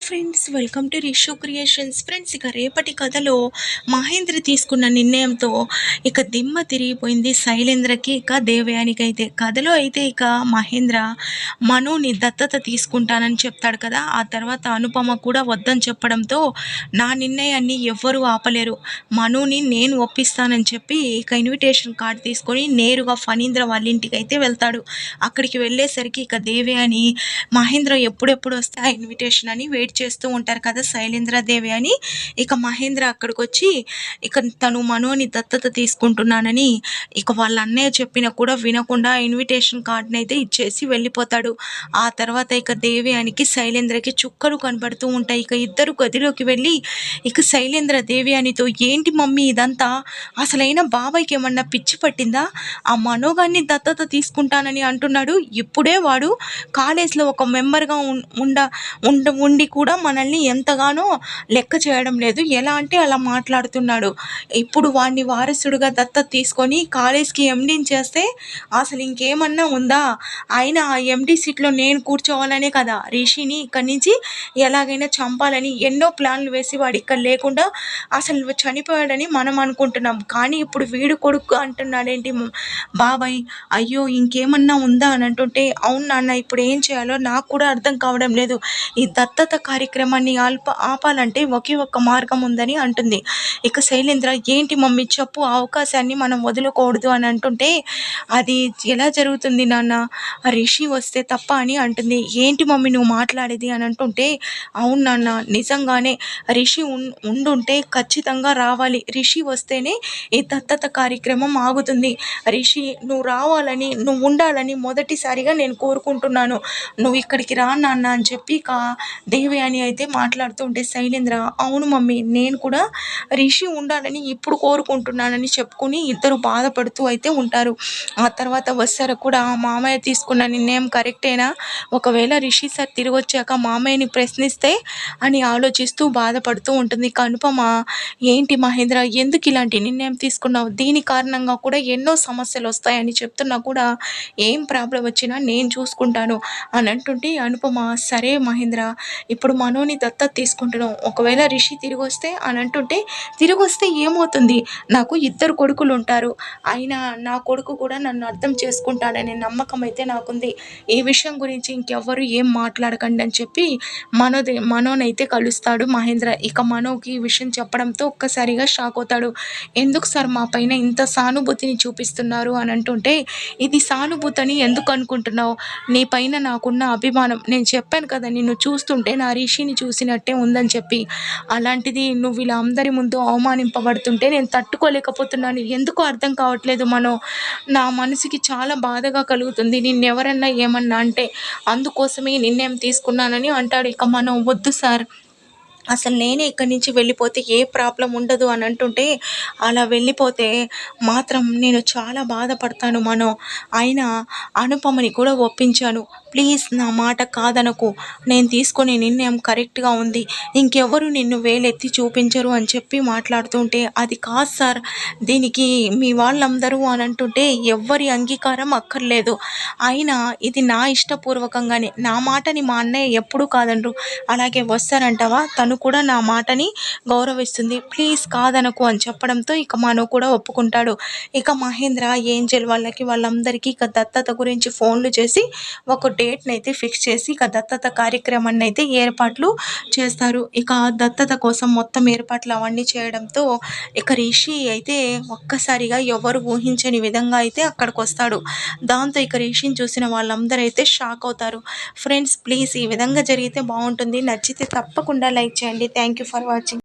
Friends, welcome to Rishu creations. Friends, ఇక రేపటి కథలో మహేంద్ర తీసుకున్న నిర్ణయంతో ఇక దిమ్మ తిరిగిపోయింది శైలేంద్రకి, ఇక దేవయానికి. అయితే కథలో అయితే ఇక మహేంద్ర మనుని దత్తత తీసుకుంటానని చెప్తాడు కదా. ఆ తర్వాత అనుపమ కూడా వద్దని చెప్పడంతో నా నిర్ణయాన్ని ఎవ్వరూ ఆపలేరు, మనుని నేను ఒప్పిస్తానని చెప్పి ఇక ఇన్విటేషన్ కార్డ్ తీసుకొని నేరుగా ఫణీంద్ర వాళ్ళ ఇంటికి అయితే వెళ్తాడు. అక్కడికి వెళ్ళేసరికి ఇక దేవయాని మహేంద్ర ఎప్పుడెప్పుడు వస్తే ఆ ఇన్విటేషన్ అని వెయిట్ చేస్తూ ఉంటారు కదా శైలేంద్రదేవి అని. ఇక మహేంద్ర అక్కడికి వచ్చి ఇక తను మనోని దత్తత తీసుకుంటున్నానని ఇక వాళ్ళ అన్నయ్య చెప్పినా కూడా వినకుండా ఇన్విటేషన్ కార్డ్ని అయితే ఇచ్చేసి వెళ్ళిపోతాడు. ఆ తర్వాత ఇక దేవయానికి శైలేంద్రకి చుక్కలు కనబడుతూ ఉంటాయి. ఇక ఇద్దరు గదిలోకి వెళ్ళి ఇక శైలేంద్ర దేవయానితో, ఏంటి మమ్మీ ఇదంతా, అసలైన బాబాయ్కి ఏమన్నా పిచ్చి పట్టిందా? ఆ మనోగాన్ని దత్తత తీసుకుంటానని అంటున్నాడు. ఇప్పుడే వాడు కాలేజ్లో ఒక మెంబర్గా ఉండి కూడా మనల్ని ఎంతగానో లెక్క చేయడం లేదు, ఎలా అంటే అలా మాట్లాడుతున్నాడు. ఇప్పుడు వాడిని వారసుడుగా దత్తత తీసుకొని కాలేజ్కి ఎండీని చేస్తే అసలు ఇంకేమన్నా ఉందా? అయినా ఆ ఎండీ సీట్లో నేను కూర్చోవాలనే కదా రిషిని ఇక్కడి నుంచి ఎలాగైనా చంపాలని ఎన్నో ప్లాన్లు వేసి వాడు ఇక్కడ లేకుండా అసలు చనిపోయాడని మనం అనుకుంటున్నాం. కానీ ఇప్పుడు వీడు కొడుకు అంటున్నాడేంటి బాబాయ్? అయ్యో, ఇంకేమన్నా ఉందా అని అంటుంటే, అవును నాన్న, ఇప్పుడు ఏం చేయాలో నాకు కూడా అర్థం కావడం లేదు. ఈ దత్తత కార్యక్రమాన్ని ఆపాలంటే ఒకే ఒక్క మార్గం ఉందని అంటుంది. ఇక శైలేంద్ర, ఏంటి మమ్మీ చెప్పు, అవకాశాన్ని మనం వదులుకోకూడదు అని అంటుంటే, అది ఎలా జరుగుతుంది నాన్న, రిషి వస్తే తప్ప అని అంటుంది. ఏంటి మమ్మీ నువ్వు మాట్లాడేది అని అంటుంటే, అవును నాన్న, నిజంగానే రిషి ఉండుంటే ఖచ్చితంగా రావాలి. రిషి వస్తేనే ఈ దత్తత కార్యక్రమం ఆగుతుంది. రిషి, నువ్వు రావాలని, నువ్వు ఉండాలని మొదటిసారిగా నేను కోరుకుంటున్నాను. నువ్వు ఇక్కడికి రా నాన్న అని చెప్పి దేవయాని అయితే మాట్లాడుతూ ఉంటే శైలేంద్ర, అవును మమ్మీ, నేను కూడా రిషి ఉండాలని ఇప్పుడు కోరుకుంటున్నానని చెప్పుకుని ఇద్దరు బాధపడుతూ అయితే ఉంటారు. ఆ తర్వాత వస్తారు కూడా, మామయ్య తీసుకున్న నిర్ణయం కరెక్టేనా? ఒకవేళ రిషి సార్ తిరిగి వచ్చాక మామయ్యని ప్రశ్నిస్తే అని ఆలోచిస్తూ బాధపడుతూ ఉంటుంది. అనుపమ, ఏంటి మహేంద్ర, ఎందుకు ఇలాంటి నిర్ణయం తీసుకున్నావు? దీని కారణంగా కూడా ఎన్నో సమస్యలు వస్తాయని చెప్తున్నా కూడా ఏం ప్రాబ్లం వచ్చినా నేను చూసుకుంటాను అని అంటుంటే అనుపమ, సరే మహేంద్ర, ఇప్పుడు మనోని దత్తత తీసుకుంటున్నాం, ఒకవేళ రిషి తిరిగి వస్తే అని అంటుంటే, తిరిగి వస్తే ఏమవుతుంది? నాకు ఇద్దరు కొడుకులు ఉంటారు, అయినా నా కొడుకు కూడా నన్ను అర్థం చేసుకుంటాడనే నమ్మకం అయితే నాకుంది. ఈ విషయం గురించి ఇంకెవ్వరు ఏం మాట్లాడకండి అని చెప్పి మనోనైతే కలుస్తాడు మహేంద్ర. ఇక మనోకి ఈ విషయం చెప్పడంతో ఒక్కసారిగా షాక్ అవుతాడు. ఎందుకు సార్ మా పైన ఇంత సానుభూతిని చూపిస్తున్నారు అని అంటుంటే, ఇది సానుభూతి అని ఎందుకు అనుకుంటున్నావు? నీ పైన నాకున్న అభిమానం, నేను చెప్పాను కదా నిన్ను చూస్తుంటే నా రిషిని చూసినట్టే ఉందని చెప్పి, అలాంటిది నువ్వు ఇలా అందరి ముందు అవమానింపబడుతుంటే నేను తట్టుకోలేకపోతున్నాను. ఎందుకు అర్థం కావట్లేదు మనో, నా మనసుకి చాలా బాధగా కలుగుతుంది నిన్నెవరన్నా ఏమన్నా అంటే, అందుకోసమే నిర్ణయం తీసుకున్నానని అంటాడు. ఇక మనం, వద్దు సార్, అసలు నేనే ఇక్కడి నుంచి వెళ్ళిపోతే ఏ ప్రాబ్లం ఉండదు అని అంటుంటే, అలా వెళ్ళిపోతే మాత్రం నేను చాలా బాధపడతాను మనో. అయినా అనుపమని కూడా ఒప్పించాను, ప్లీజ్ నా మాట కాదనకు, నేను తీసుకునే నిర్ణయం కరెక్ట్గా ఉంది, ఇంకెవరు నిన్ను వేలెత్తి చూపించరు అని చెప్పి మాట్లాడుతుంటే, అది కాదు సార్, దీనికి మీ వాళ్ళందరూ అని అంటుంటే, ఎవ్వరి అంగీకారం అక్కర్లేదు, అయినా ఇది నా ఇష్టపూర్వకంగానే, నా మాటని మా అన్నయ్య ఎప్పుడూ కాదనరు, అలాగే వస్తారంటావా, తను కూడా నా మాటని గౌరవిస్తుంది, ప్లీజ్ కాదనకు అని చెప్పడంతో ఇక మనో కూడా ఒప్పుకుంటాడు. ఇక మహేంద్ర ఏంజెల్ వాళ్ళందరికీ ఇక దత్తత గురించి ఫోన్లు చేసి ఒక డేట్ని అయితే ఫిక్స్ చేసి ఇక దత్తత కార్యక్రమాన్ని అయితే ఏర్పాట్లు చేస్తారు. ఇక దత్తత కోసం మొత్తం ఏర్పాట్లు అవన్నీ చేయడంతో ఇక రిషి అయితే ఒక్కసారిగా ఎవరు ఊహించని విధంగా అయితే అక్కడికి వస్తాడు. దాంతో ఇక రిషిని చూసిన వాళ్ళందరూ అయితే షాక్ అవుతారు. ఫ్రెండ్స్, ప్లీజ్ ఈ విధంగా జరిగితే బాగుంటుంది, నచ్చితే తప్పకుండా లైక్ చేయండి. Thank you for watching.